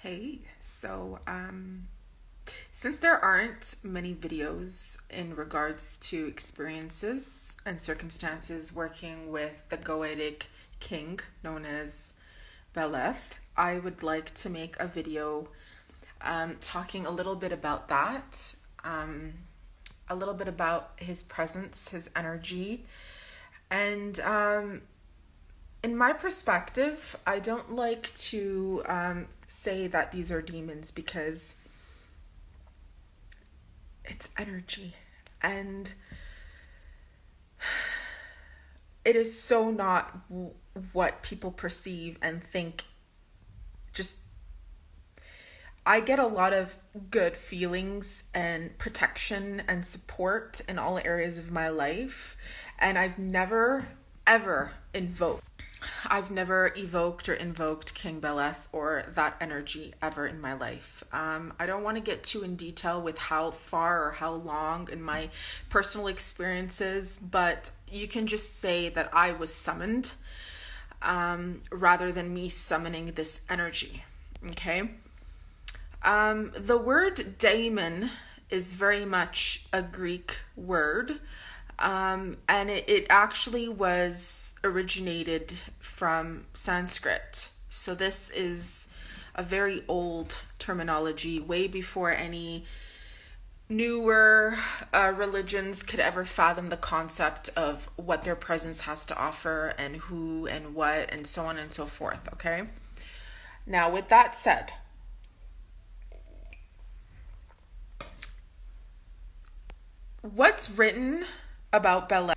Hey, since there aren't many videos in regards to experiences and circumstances working with the Goetic king known as Beleth, I would like to make a video talking a little bit about that, a little bit about his presence, his energy, and in my perspective, I don't like to say that these are demons because it's energy, and it is so not what people perceive and think. Just I get a lot of good feelings and protection and support in all areas of my life, and I've never evoked or invoked King Beleth or that energy ever in my life. I don't want to get too in detail with how far or how long in my personal experiences, but you can just say that I was summoned rather than me summoning this energy. Okay? The word Daemon is very much a Greek word. And it actually was originated from Sanskrit. So this is a very old terminology, way before any newer religions could ever fathom the concept of what their presence has to offer and who and what and so on and so forth, okay? Now, with that said, what's written about Beleth?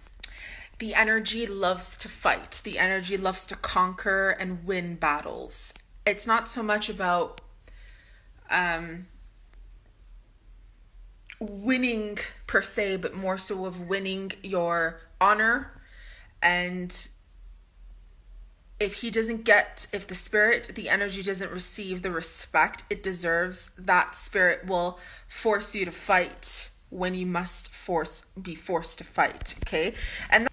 The energy loves to fight. The energy loves to conquer and win battles. It's not so much about winning per se, but more so of winning your honor. And if the energy doesn't receive the respect it deserves, that spirit will force you to fight when you must be forced to fight, okay? And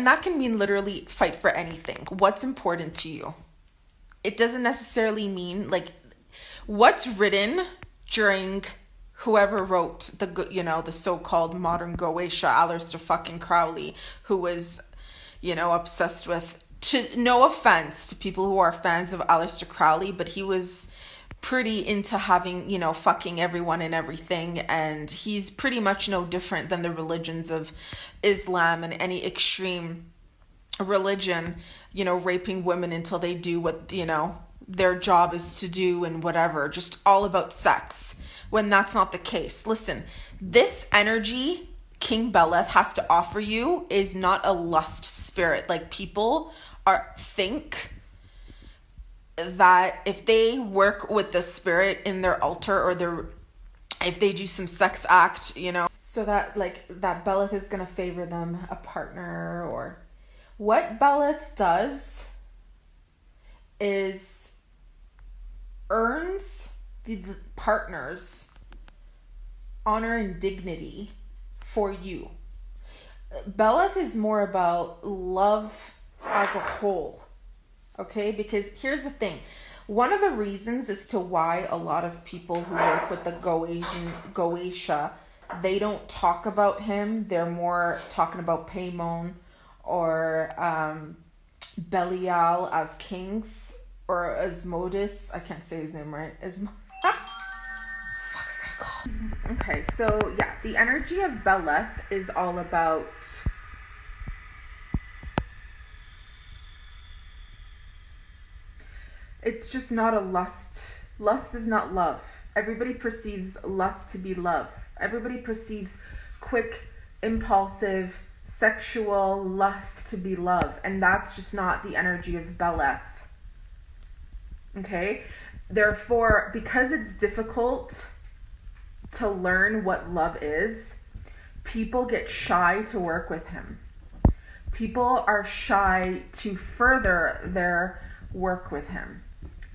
that can mean literally fight for anything. What's important to you? It doesn't necessarily mean like what's written during whoever wrote the so-called modern Goetia, Aleister fucking Crowley, who was, obsessed with, to no offense to people who are fans of Aleister Crowley, but he was pretty into having, fucking everyone and everything, and he's pretty much no different than the religions of Islam and any extreme religion, raping women until they do what, their job is to do and whatever, just all about sex, when that's not the case. Listen, this energy King Beleth has to offer you is not a lust spirit. Like, people think that if they work with the spirit in their altar, or if they do some sex act, so that that Beleth is going to favor them a partner. Or what Beleth does is earns the partner's honor and dignity for you. Beleth is more about love as a whole. Okay, because here's the thing. One of the reasons as to why a lot of people who work with the Goetia, they don't talk about him. They're more talking about Daimon or Belial as kings, or Asmodeus. I can't say his name right. Okay, so yeah, the energy of Beleth is all about it's just not a lust. Lust is not love. Everybody perceives lust to be love. Everybody perceives quick, impulsive, sexual lust to be love. And that's just not the energy of Beleth. Okay? Therefore, because it's difficult to learn what love is, people get shy to work with him. People are shy to further their work with him.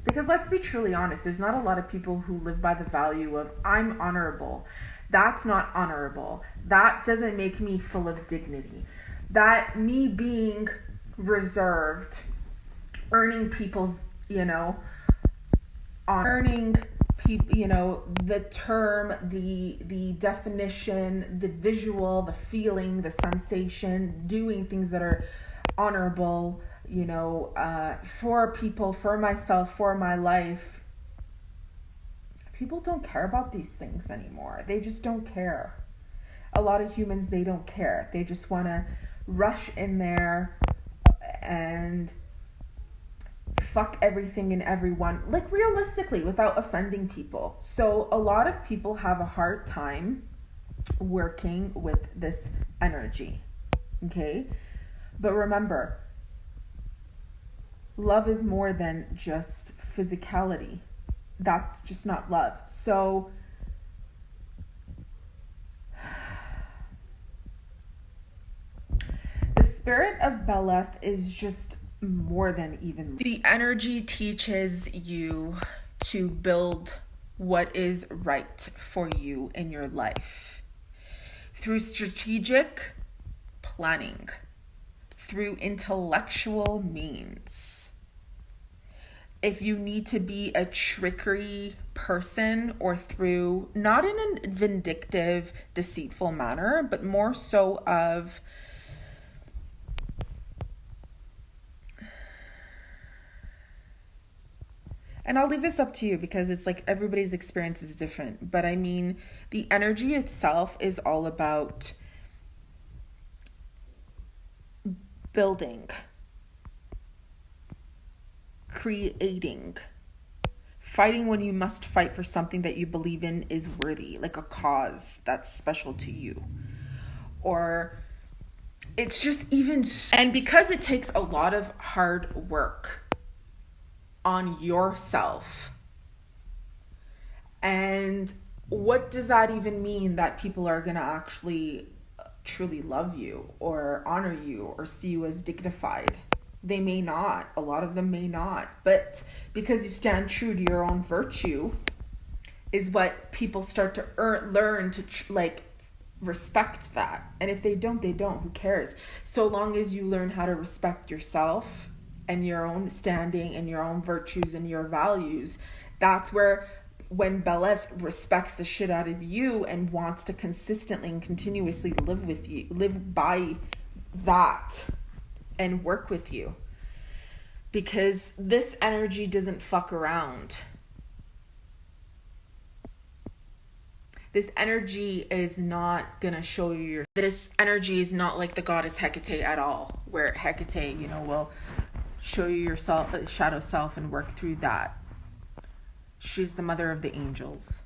Because let's be truly honest, there's not a lot of people who live by the value of, I'm honorable. That's not honorable. That doesn't make me full of dignity. That me being reserved, earning people's, earning people, you know, the term, the definition, the visual, the feeling, the sensation, doing things that are honorable, you know, for people, for myself, for my life. People don't care about these things anymore. They just don't care. A lot of humans, they don't care. They just want to rush in there and fuck everything and everyone, like realistically, without offending people. So a lot of people have a hard time working with this energy, okay? But remember, love is more than just physicality. That's just not love. So the spirit of Beleth is just more than even. The energy teaches you to build what is right for you in your life through strategic planning, through intellectual means. If you need to be a trickery person, or through, not in a vindictive, deceitful manner, but more so of and I'll leave this up to you because it's like everybody's experience is different. But I mean, the energy itself is all about building, creating, fighting when you must fight for something that you believe in is worthy, like a cause that's special to you. Or it's just even, and because it takes a lot of hard work on yourself. And what does that even mean, that people are going to actually truly love you or honor you or see you as dignified? They may not. A lot of them may not. But because you stand true to your own virtue is what people start to learn to respect that. And if they don't, they don't. Who cares? So long as you learn how to respect yourself and your own standing and your own virtues and your values, that's where, when Beleth respects the shit out of you and wants to consistently and continuously live with you, live by that and work with you. Because this energy doesn't fuck around. This energy is not gonna show you this energy is not like the goddess Hecate at all, where Hecate, you know, will show you yourself, shadow self, and work through that. She's the mother of the angels.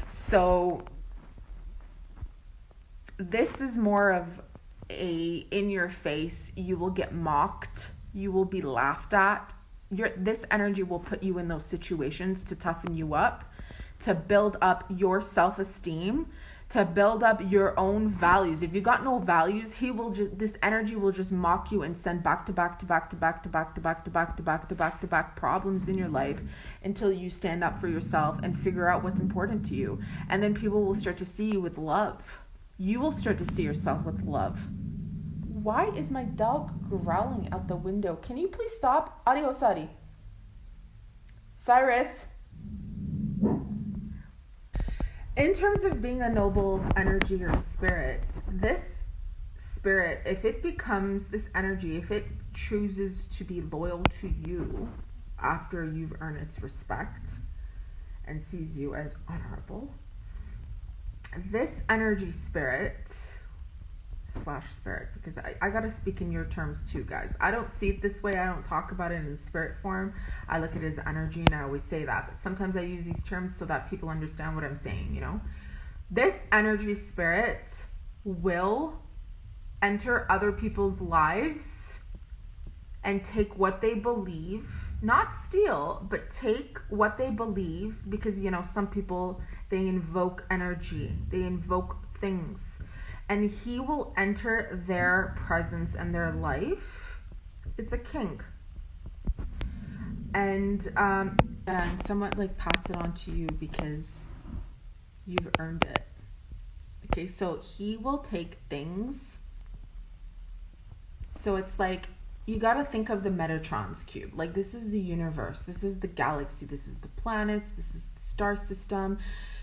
So this is more of a in your face. You will get mocked. You will be laughed at. This energy will put you in those situations to toughen you up, to build up your self-esteem, to build up your own values. If you got no values, this energy will just mock you and send back to back to back to back to back to back to back to back to back to back problems in your life until you stand up for yourself and figure out what's important to you. And then people will start to see you with love. You will start to see yourself with love. Why is my dog growling out the window? Can you please stop? Adios, Adi. Cyrus. In terms of being a noble energy or spirit, this spirit, if it becomes this energy, if it chooses to be loyal to you after you've earned its respect and sees you as honorable, this energy spirit / spirit, because I gotta speak in your terms too, guys. I don't see it this way. I don't talk about it in spirit form. I look at it as energy, and I always say that. But sometimes I use these terms so that people understand what I'm saying, you know? This energy spirit will enter other people's lives and take what they believe, not steal, but take what they believe, because, you know, some people, they invoke energy, they invoke things. And he will enter their presence and their life. It's a king. And somewhat like pass it on to you because you've earned it. Okay, so he will take things. So it's like you got to think of the Metatron's cube. Like, this is the universe, this is the galaxy, this is the planets, this is the star system.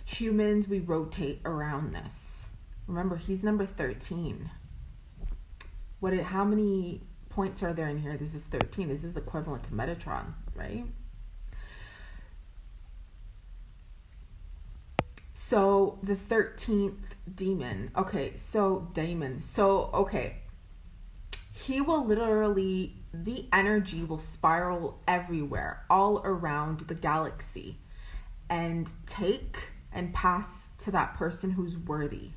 Humans, we rotate around this. Remember, he's number 13. How many points are there in here? This is 13. This is equivalent to Metatron, right? So the 13th demon. Okay, so Daemon. So, okay. He will literally, the energy will spiral everywhere, all around the galaxy, and take and pass to that person who's worthy,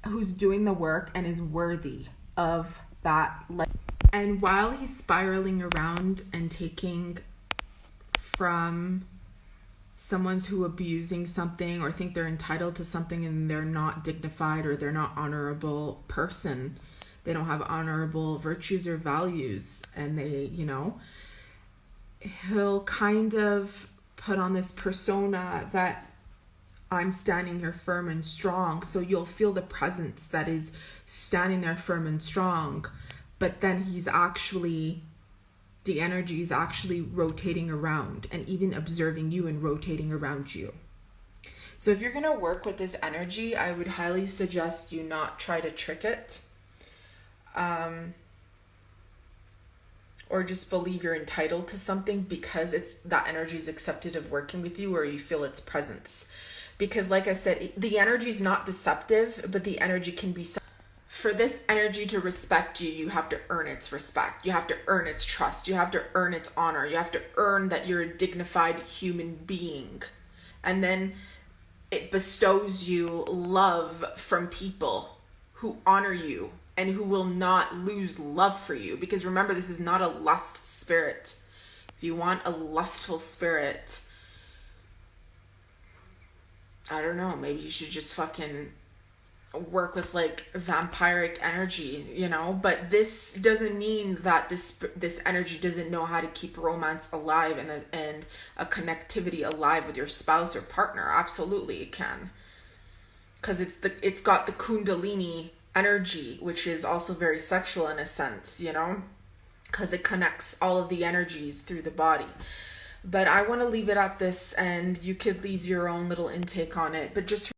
who's doing the work and is worthy of that. And while he's spiraling around and taking from someone's who abusing something or think they're entitled to something and they're not dignified or they're not honorable person, they don't have honorable virtues or values, and they, he'll kind of put on this persona that I'm standing here firm and strong. So you'll feel the presence that is standing there firm and strong, but then the energy is actually rotating around and even observing you and rotating around you. So if you're going to work with this energy, I would highly suggest you not try to trick it. Or just believe you're entitled to something because that energy is accepted of working with you, or you feel its presence. Because like I said, the energy is not deceptive, but the energy can be. For this energy to respect you, you have to earn its respect. You have to earn its trust. You have to earn its honor. You have to earn that you're a dignified human being. And then it bestows you love from people who honor you and who will not lose love for you. Because remember, this is not a lust spirit. If you want a lustful spirit, I don't know, maybe you should just fucking work with like vampiric energy, but this doesn't mean that this energy doesn't know how to keep romance alive and a connectivity alive with your spouse or partner. Absolutely it can, because it's got the kundalini energy, which is also very sexual in a sense, because it connects all of the energies through the body. But I want to leave it at this, and you could leave your own little intake on it, but just